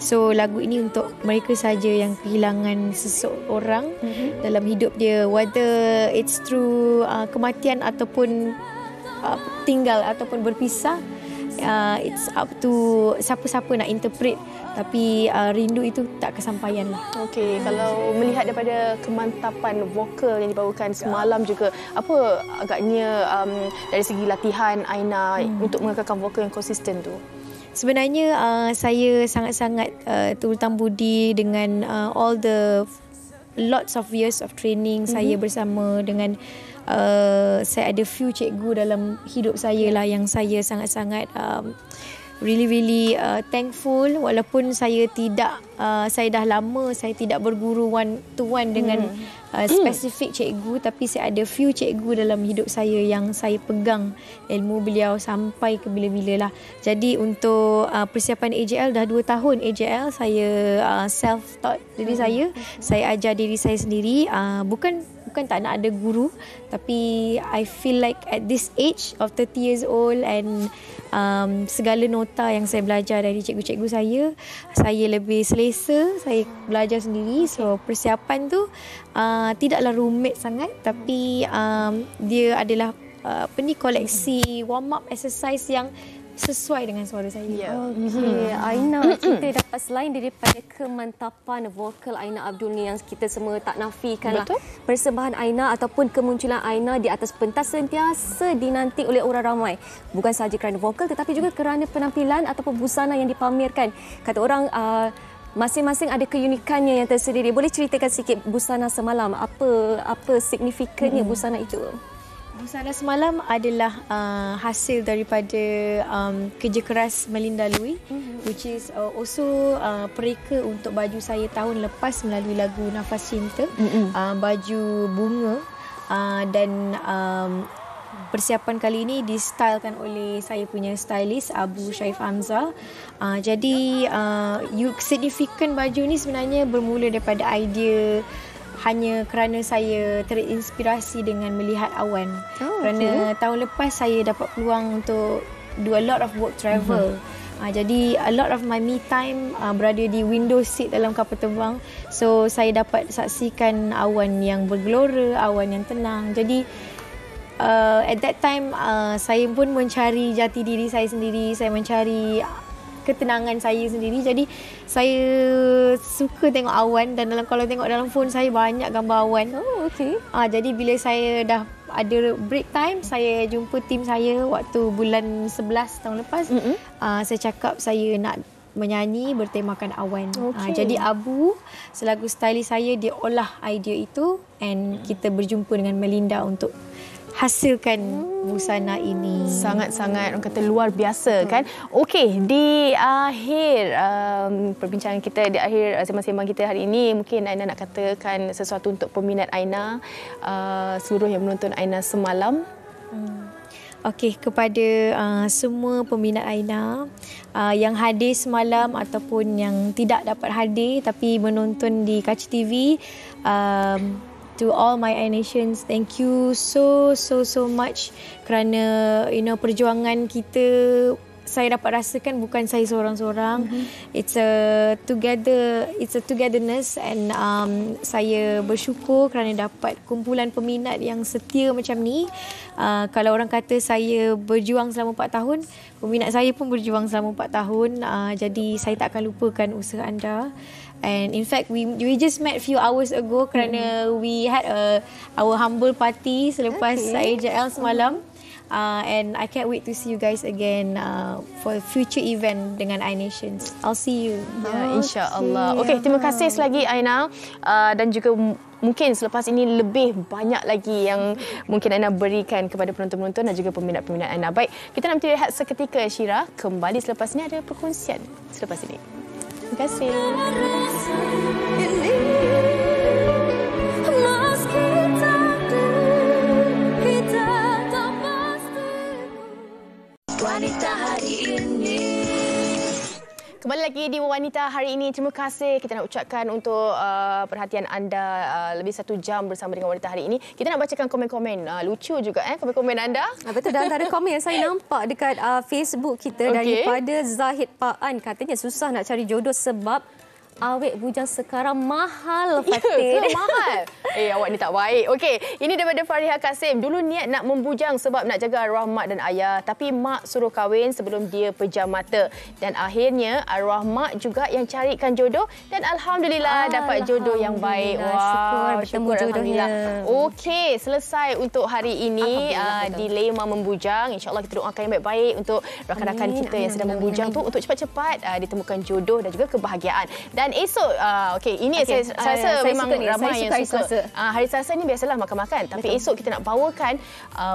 So lagu ini untuk mereka saja yang kehilangan seseorang dalam hidup dia, whether it's through kematian ataupun tinggal ataupun berpisah. It's up to siapa-siapa nak interpret, tapi rindu itu tak kesampaian lah. Okey, kalau melihat daripada kemantapan vokal yang dibawakan semalam juga, apa agaknya dari segi latihan Aina untuk mengekalkan vokal yang konsisten tu? Sebenarnya saya sangat-sangat terhutang budi dengan all the lots of years of training saya bersama dengan saya ada few cikgu dalam hidup saya lah yang saya sangat-sangat really thankful, walaupun saya dah lama saya tidak berguru one to one dengan spesifik cikgu, tapi saya ada few cikgu dalam hidup saya yang saya pegang ilmu beliau sampai ke bila-bila lah. Jadi untuk persiapan AJL, dah 2 tahun AJL saya self-taught diri saya ajar diri saya sendiri, bukan tak nak ada guru, tapi I feel like at this age of 30 years old and segala nota yang saya belajar dari cikgu-cikgu saya lebih selesa, saya belajar sendiri. So persiapan tu tidaklah rumit sangat, tapi dia adalah koleksi warm up exercise yang sesuai dengan suara saya. Aina, kita dapat selain daripada kemantapan vokal Aina Abdul ni yang kita semua tak nafikan lah. Persembahan Aina ataupun kemunculan Aina di atas pentas sentiasa dinanti oleh orang ramai. Bukan sahaja kerana vokal tetapi juga kerana penampilan ataupun busana yang dipamerkan. Kata orang masing-masing ada keunikannya yang tersendiri. Boleh ceritakan sikit busana semalam, apa signifikannya busana itu? Busana semalam adalah hasil daripada kerja keras Melinda Lui, which is also pereka untuk baju saya tahun lepas melalui lagu Nafas Cinta, baju bunga, dan persiapan kali ini distylekan oleh saya punya stylist Abu Syaif Hamzah. Jadi signifikan baju ni sebenarnya bermula daripada idea hanya kerana saya terinspirasi dengan melihat awan. Kerana tahun lepas saya dapat peluang untuk do a lot of work travel. Jadi a lot of my me time berada di window seat dalam kapal terbang. So saya dapat saksikan awan yang bergelora, awan yang tenang. Jadi at that time saya pun mencari jati diri saya sendiri. Saya mencari ketenangan saya sendiri. Jadi saya suka tengok awan, dan kalau tengok dalam phone saya banyak gambar awan. Jadi bila saya dah ada break time, saya jumpa tim saya waktu bulan 11 tahun lepas. Saya cakap saya nak menyanyi bertemakan awan. Jadi Abu selaku stylist saya, dia olah idea itu, and kita berjumpa dengan Melinda untuk hasilkan busana ini. Sangat-sangat orang kata luar biasa kan. Okey, di akhir perbincangan kita, di akhir sembang-sembang kita hari ini, mungkin Aina nak katakan sesuatu untuk peminat Aina, seluruh yang menonton Aina semalam. Okey, kepada semua peminat Aina yang hadir semalam ataupun yang tidak dapat hadir tapi menonton di Kaca TV, to all my iNations, thank you so much kerana perjuangan kita saya dapat rasakan bukan saya seorang-seorang. It's a togetherness, and saya bersyukur kerana dapat kumpulan peminat yang setia macam ni. Kalau orang kata saya berjuang selama 4 tahun, peminat saya pun berjuang selama 4 tahun. Jadi saya tak akan lupakan usaha anda. And in fact, we just met few hours ago kerana we had our humble party selepas IJL semalam. And I can't wait to see you guys again for future event dengan iNations. I'll see you. Ya, insya-Allah. Okey, terima kasih selagi Aina, dan juga mungkin selepas ini lebih banyak lagi yang mungkin Aina berikan kepada penonton-penonton dan juga peminat-peminat Aina. Baik, kita nak rehat seketika, Syira. Kembali selepas ini ada perkongsian selepas ini. Terima kasih. Wanita hari ini. Kembali lagi di Wanita hari ini. Terima kasih kita nak ucapkan untuk perhatian anda lebih 1 jam bersama dengan Wanita hari ini. Kita nak bacakan komen-komen lucu juga komen-komen anda. Betul, dan antara komen yang saya nampak dekat Facebook kita daripada Zahid Paan, katanya susah nak cari jodoh sebab awet bujang sekarang mahal, Fatin. Ya, mahal. Awak ni tak baik. Okey, ini daripada Fariha Kasim. Dulu niat nak membujang sebab nak jaga arwah mak dan ayah. Tapi mak suruh kahwin sebelum dia pejam mata. Dan akhirnya arwah mak juga yang carikan jodoh. Dan Alhamdulillah dapat jodoh yang baik. Wah, syukur Alhamdulillah. Okey, selesai untuk hari ini dilema membujang. InsyaAllah kita doakan yang baik-baik untuk rakan-rakan kita yang sedang membujang tu untuk cepat-cepat ditemukan jodoh dan juga kebahagiaan. Dan esok, ini saya rasa memang ramai yang suka. Hari Selasa ni biasalah makan-makan. Tapi esok kita nak bawakan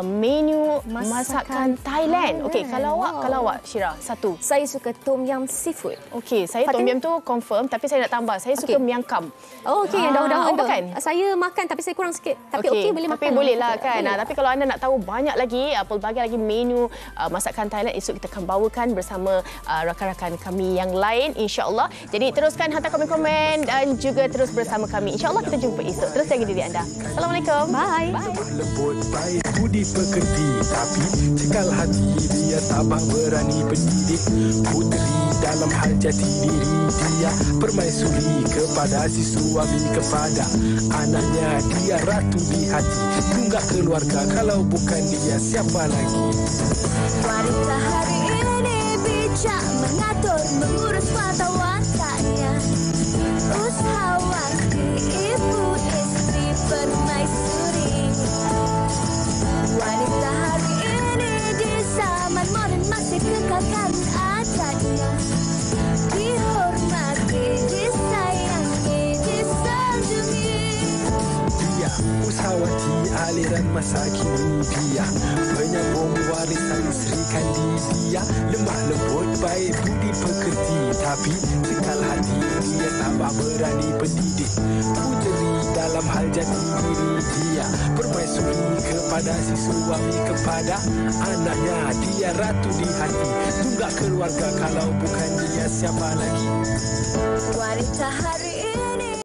menu masakan Thailand. Okey, kalau awak Syira, satu. Saya suka tom yum seafood. Okey, saya tom yum tu confirm, tapi saya nak tambah. Saya suka miang kam. Oh, okey, yang daun-daun tu. Makan? Saya makan tapi saya kurang sikit. Tapi okey, boleh makan. Tapi boleh lah kan. Tapi kalau anda nak tahu banyak lagi, pelbagai lagi menu masakan Thailand, esok kita akan bawakan bersama rakan-rakan kami yang lain, insya-Allah. Jadi teruskan hantar komen-komen dan juga terus bersama kami. InsyaAllah kita jumpa esok. Terus jaga diri anda. Assalamualaikum. Bye. Lembut baik budi pekerti, tapi cekal hati dia tabah berani pendidik. Puteri dalam hal jati diri dia permaisuri kepada si suami, kepada anaknya dia ratu di hati. Tunggak keluarga, kalau bukan dia siapa lagi? Wanita hari ini bijak mengatur, mengurus mata watanya. Ushawati, ibu istri permaisuri. Wanita hari ini di zaman modern masih kekalkan adatnya. Dihormati, disayangi, disanjungi. Dia Ushawati aliran masa kini dia penyambung warisan Sri Kandidia. Lemah lembut baik budi pekerti, tapi cekal hati dia tambah berani pendidik. Puteri dalam hal jati diri dia permaisuri kepada si suami, kepada anaknya dia ratu di hati. Tunggak keluarga, kalau bukan dia siapa lagi? Wanita hari